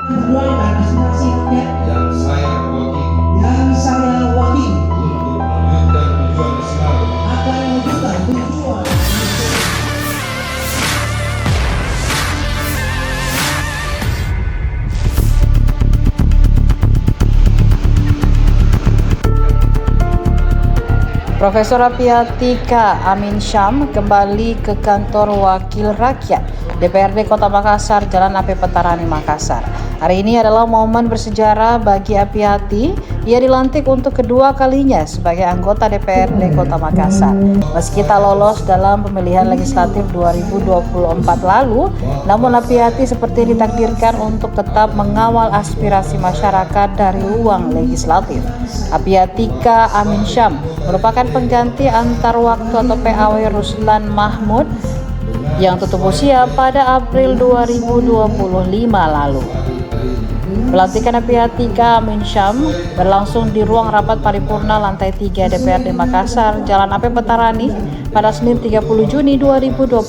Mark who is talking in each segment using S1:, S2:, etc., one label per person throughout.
S1: Perjuangan masing-masing ya.
S2: yang saya wakili
S1: Yang saya wakili
S2: untuk mewujudkan tujuan nasional
S1: akan mewujudkan tujuan.
S3: Profesor Apiatika Amin Syam kembali ke kantor Wakil Rakyat DPRD Kota Makassar, Jalan AP Petarani, Makassar. Hari ini adalah momen bersejarah bagi Apiati. Ia dilantik untuk kedua kalinya sebagai anggota DPRD Kota Makassar. Meski tak lolos dalam pemilihan legislatif 2024 lalu, namun Apiati seperti ditakdirkan untuk tetap mengawal aspirasi masyarakat dari ruang legislatif. Apiatika Amin Syam merupakan pengganti antar waktu atau PAW Ruslan Mahmud yang tutup usia pada April 2025 lalu. Pelantikan Apiatika Amin Syam berlangsung di ruang rapat paripurna lantai 3 DPRD Makassar, Jalan AP Petarani pada Senin 30 Juni 2025.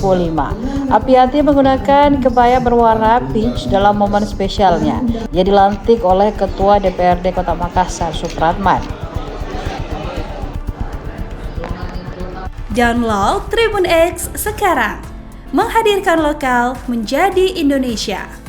S3: Apiati menggunakan kebaya berwarna peach dalam momen spesialnya. Ia dilantik oleh Ketua DPRD Kota Makassar, Supratman.
S4: Download Tribun X sekarang, menghadirkan lokal menjadi Indonesia.